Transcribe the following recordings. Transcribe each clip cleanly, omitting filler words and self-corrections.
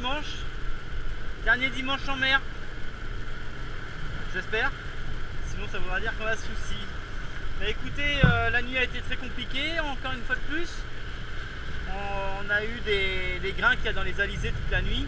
dimanche. Dernier dimanche en mer. J'espère. Sinon ça voudra dire qu'on a souci. Bah écoutez, la nuit a été très compliquée, encore une fois de plus. On a eu des grains qu'il y a dans les alizés toute la nuit.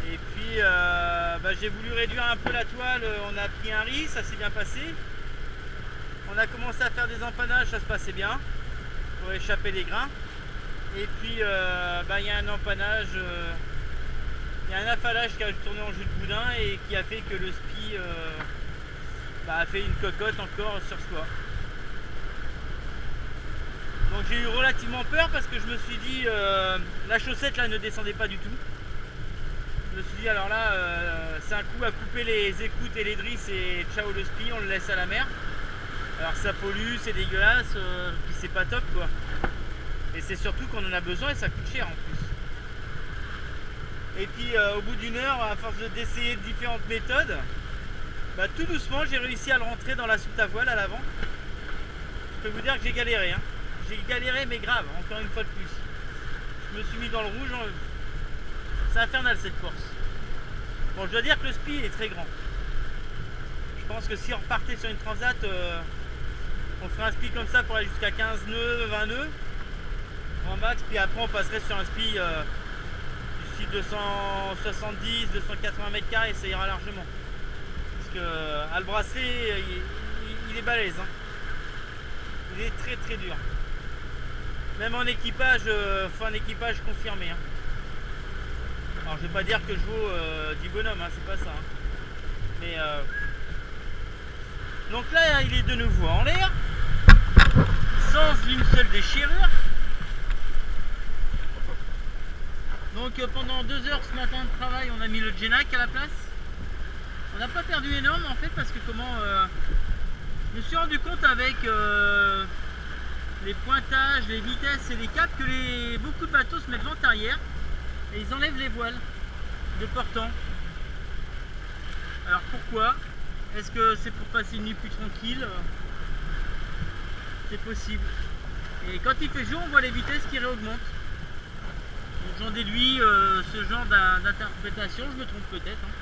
Et puis j'ai voulu réduire un peu la toile, on a pris un riz, ça s'est bien passé. On a commencé à faire des empannages, ça se passait bien, pour échapper les grains. Et puis il y a un empannage, il y a un affalage qui a tourné en jus de boudin et qui a fait que le spi a fait une cocotte encore sur soi. Donc j'ai eu relativement peur parce que je me suis dit la chaussette là ne descendait pas du tout. Je me suis dit alors là c'est un coup à couper les écoutes et les drisses et ciao le spi, on le laisse à la mer. Alors ça pollue, c'est dégueulasse, puis c'est pas top quoi. Et c'est surtout qu'on en a besoin et ça coûte cher en plus. Et puis au bout d'une heure, à force d'essayer différentes méthodes, tout doucement j'ai réussi à le rentrer dans la soute à voile à l'avant. Je peux vous dire que j'ai galéré, hein. J'ai galéré mais grave, encore une fois de plus. Je me suis mis dans le rouge. C'est infernal cette course. Bon, je dois dire que le spi est très grand. Je pense que si on repartait sur une transat, on ferait un spi comme ça pour aller jusqu'à 15 nœuds, 20 nœuds en max, puis après on passerait sur un spi du style 270, 280 mètres carrés, ça ira largement. Parce que à le bracelet, il est balèze, hein. Il est très très dur. Même en équipage, faut un équipage confirmé, hein. Alors je vais pas dire que je vaux 10 bonhommes, hein, c'est pas ça, hein. Mais donc là il est de nouveau en l'air, sans une seule déchirure. Donc pendant 2 heures ce matin de travail, on a mis le Genac à la place. On n'a pas perdu énorme en fait parce que je me suis rendu compte avec les pointages, les vitesses et les caps que beaucoup de bateaux se mettent vent arrière et ils enlèvent les voiles de portant. Alors pourquoi? Est-ce que c'est pour passer une nuit plus tranquille? C'est possible. Et quand il fait jour, on voit les vitesses qui réaugmentent. Donc j'en déduis ce genre d'interprétation, je me trompe peut-être, hein.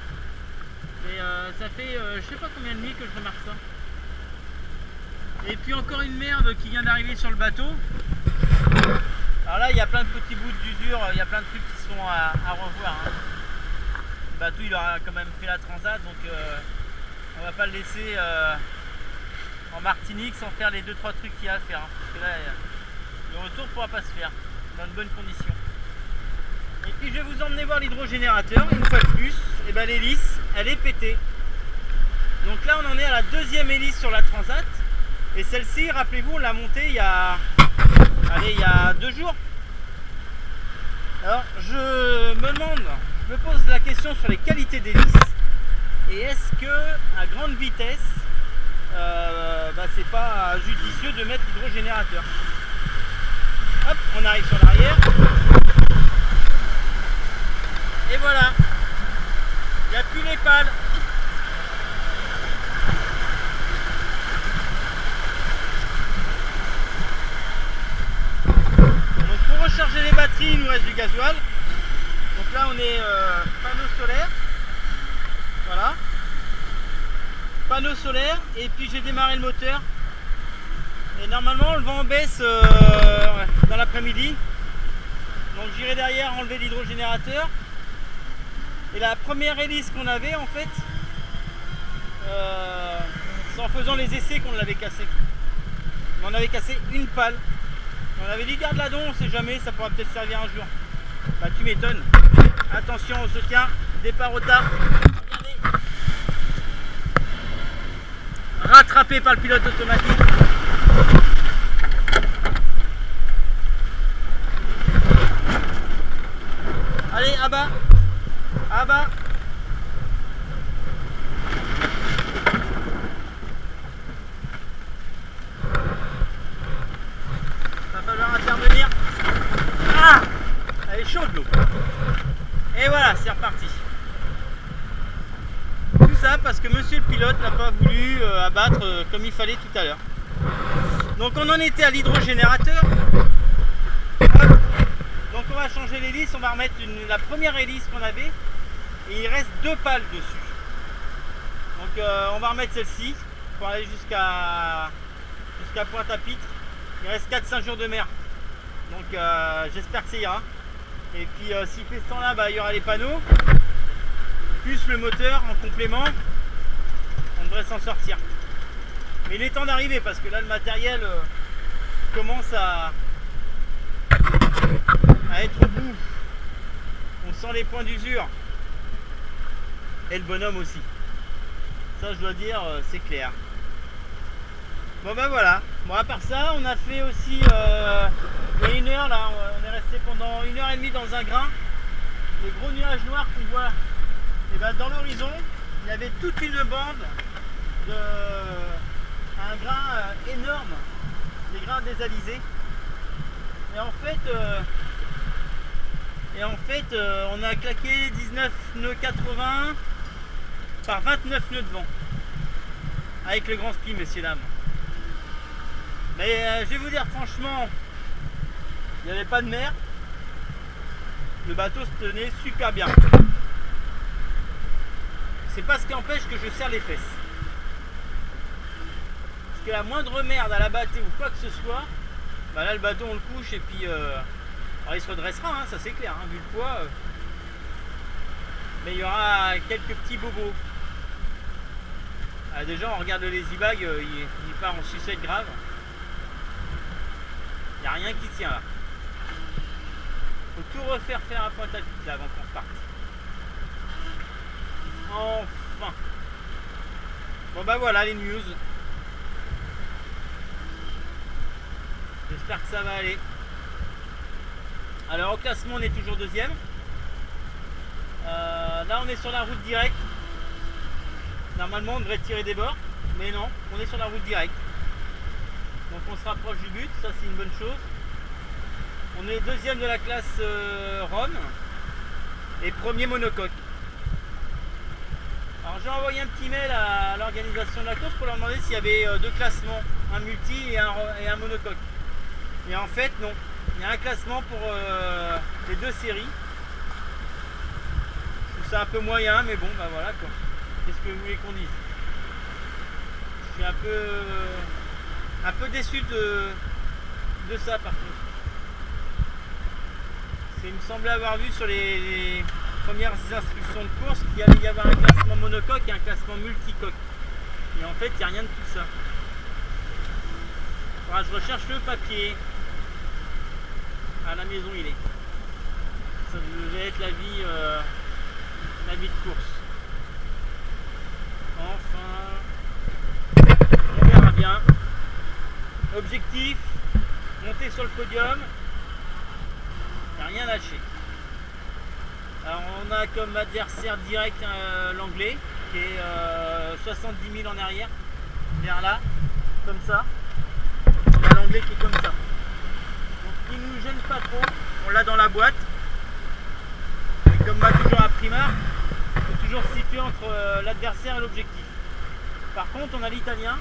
Mais ça fait je sais pas combien de nuits que je remarque ça. Et puis encore une merde qui vient d'arriver sur le bateau. Alors là il y a plein de petits bouts d'usure, il y a plein de trucs qui sont à revoir, hein. Le bateau il aura quand même fait la transat, donc on va pas le laisser en Martinique sans faire les 2-3 trucs qu'il y a à faire, hein. Parce que là le retour pourra pas se faire dans de bonnes conditions. Et puis je vais vous emmener voir l'hydrogénérateur une fois de plus. Et l'hélice elle est pétée. Donc là on en est à la 2e hélice sur la transat. Et celle-ci, rappelez-vous, on l'a montée il y a 2 jours. Alors je me pose la question sur les qualités d'hélice. Et est-ce que à grande vitesse c'est pas judicieux de mettre l'hydrogénérateur? Hop, on arrive sur l'arrière. Et voilà, il n'y a plus les pales. Donc pour recharger les batteries, il nous reste du gasoil. Donc là on est panneau solaire. Voilà. Panneau solaire. Et puis j'ai démarré le moteur. Et normalement le vent baisse dans l'après-midi. Donc j'irai derrière enlever l'hydrogénérateur. Et la première hélice qu'on avait en fait, c'est en faisant les essais qu'on l'avait cassé. On avait cassé une pale. On avait dit garde la don, on sait jamais, ça pourra peut-être servir un jour. Bah tu m'étonnes. Attention on se tient, départ au tard. Regardez. Rattrapé par le pilote automatique. Allez, à bas. À bas. Va falloir intervenir. Ah, elle est chaude l'eau. Et voilà, c'est reparti. Tout ça parce que monsieur le pilote n'a pas voulu abattre comme il fallait tout à l'heure. Donc on en était à l'hydrogénérateur. Donc qu'on va changer l'hélice, on va remettre la première hélice qu'on avait et il reste 2 pales dessus. Donc on va remettre celle-ci pour aller jusqu'à Pointe-à-Pitre. Il reste 4-5 jours de mer. Donc j'espère que ça ira. Et puis s'il fait ce temps-là, bah, il y aura les panneaux, plus le moteur en complément. On devrait s'en sortir. Mais il est temps d'arriver parce que là le matériel commence à être au bout. On sent les points d'usure. Et le bonhomme aussi. Ça je dois dire, c'est clair. Bon ben voilà. Bon à part ça, on a fait aussi il y a 1 heure là, on est resté pendant 1h30 dans un grain. Les gros nuages noirs qu'on voit, et ben dans l'horizon, il y avait toute une bande de un grain énorme, des grains désalisés. Et en fait, on a claqué 19 nœuds 80 par 29 nœuds de vent. Avec le grand spi, messieurs dames. Mais je vais vous dire franchement, il n'y avait pas de mer. Le bateau se tenait super bien. C'est pas ce qui empêche que je serre les fesses. Parce que la moindre merde à la battée ou quoi que ce soit, bah là le bateau on le couche et puis alors il se redressera, hein, ça c'est clair, hein, vu le poids. Mais il y aura quelques petits bobos. Ah, déjà on regarde le lazy bag, il part en sucette grave. Il n'y a rien qui tient là. Faut tout refaire à Pointe-à-Pitre là avant qu'on reparte. Enfin. Bon bah voilà les news. J'espère que ça va aller. Alors au classement on est toujours 2e. Là on est sur la route directe. Normalement on devrait tirer des bords. Mais non, on est sur la route directe. Donc on se rapproche du but, ça c'est une bonne chose. On est 2e de la classe Rhum et 1er monocoque. Alors j'ai envoyé un petit mail à l'organisation de la course pour leur demander s'il y avait 2 classements, un multi et un monocoque. Et en fait non, il y a un classement pour les 2 séries. Je trouve ça un peu moyen, mais bon bah voilà quoi. Qu'est-ce que vous voulez qu'on dise? Je suis un peu déçu de ça par contre. Il me semblait avoir vu sur les premières instructions de course qu'il allait y avoir un classement monocoque et un classement multicoque. Et en fait, il n'y a rien de tout ça. Alors, je recherche le papier. À la maison, il est. Ça devait être la vie de course. Enfin, on verra bien. Objectif, monter sur le podium. Rien lâché. Alors on a comme adversaire direct l'anglais qui est 70 000 en arrière, vers là, comme ça. On a l'anglais qui est comme ça. Donc il ne nous gêne pas trop, on l'a dans la boîte. Et comme m'a toujours appris Marc, il faut toujours se situer entre l'adversaire et l'objectif. Par contre on a l'italien,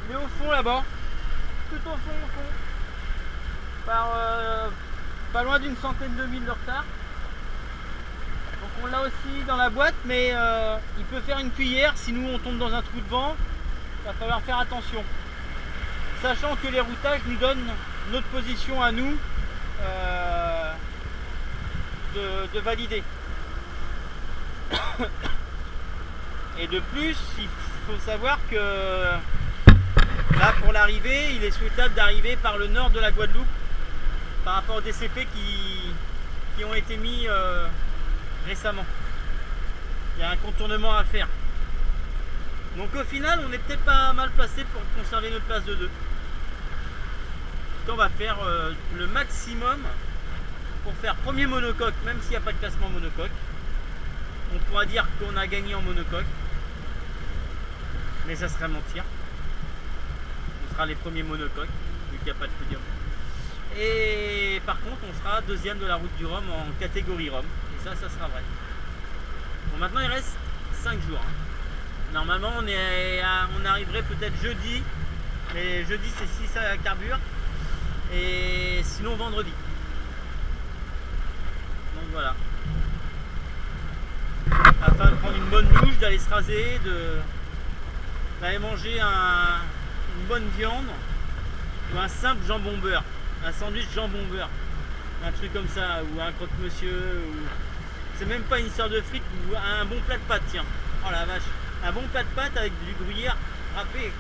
il est au fond là-bas, tout au fond, pas loin d'une centaine de milles de retard. Donc on l'a aussi dans la boîte, mais il peut faire une cuillère si nous on tombe dans un trou de vent. Il va falloir faire attention. Sachant que les routages nous donnent notre position à nous de valider. Et de plus, il faut savoir que là pour l'arrivée, il est souhaitable d'arriver par le nord de la Guadeloupe par rapport aux DCP qui ont été mis récemment. Il y a un contournement à faire. Donc au final, on est peut-être pas mal placé pour conserver notre place de 2. On va faire le maximum pour faire premier monocoque, même s'il n'y a pas de classement monocoque. On pourra dire qu'on a gagné en monocoque, mais ça serait mentir. On sera les premiers monocoques, vu qu'il n'y a pas de podium. Et par contre, on sera 2e de la route du Rhum en catégorie Rhum. Et ça sera vrai. Bon, maintenant, il reste 5 jours. Normalement, on arriverait peut-être jeudi. Mais jeudi, c'est si ça carbure. Et sinon, vendredi. Donc voilà. Afin de prendre une bonne douche, d'aller se raser, d'aller manger une bonne viande ou un simple jambon beurre, un sandwich jambon beurre, un truc comme ça, ou un croque-monsieur, ou c'est même pas une histoire de frites, ou un bon plat de pâtes, tiens. Oh la vache, un bon plat de pâtes avec du gruyère râpé.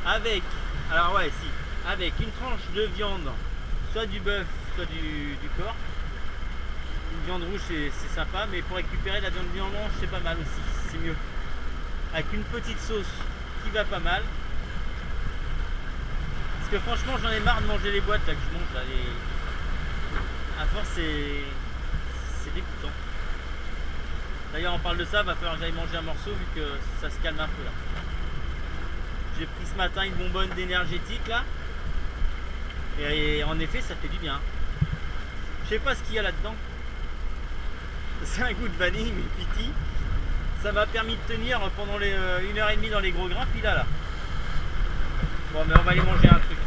Avec, alors ouais, si, avec une tranche de viande, soit du bœuf, soit du porc. Une viande rouge c'est sympa, mais pour récupérer la viande blanche c'est pas mal aussi, c'est mieux. Avec une petite sauce qui va pas mal. Parce que franchement j'en ai marre de manger les boîtes là que je mange là, à force c'est dégoûtant. D'ailleurs on parle de ça, va falloir que j'aille manger un morceau vu que ça se calme un peu là. J'ai pris ce matin une bonbonne d'énergétique là. Et en effet ça fait du bien. Je sais pas ce qu'il y a là-dedans. C'est un goût de vanille mais piti. Ça m'a permis de tenir pendant les 1h30 dans les gros grains, puis là. Bon mais on va aller manger un truc.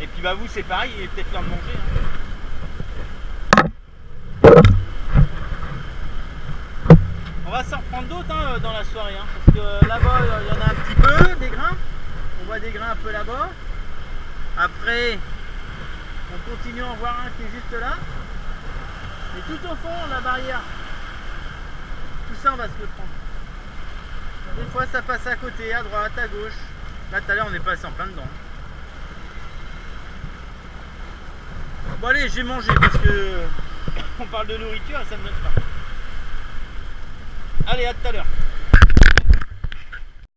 Et puis bah vous c'est pareil, il est peut-être l'heure de manger. On va s'en reprendre d'autres dans la soirée, parce que là-bas il y en a un petit peu, des grains. On voit des grains un peu là-bas. Après, on continue à en voir un qui est juste là. Et tout au fond, la barrière. Tout ça, on va se le prendre. Des fois, ça passe à côté, à droite, à gauche. Là, tout à l'heure, on est passé en plein dedans. Bon, allez, j'ai mangé parce que on parle de nourriture et ça me donne faim. Allez, à tout à l'heure.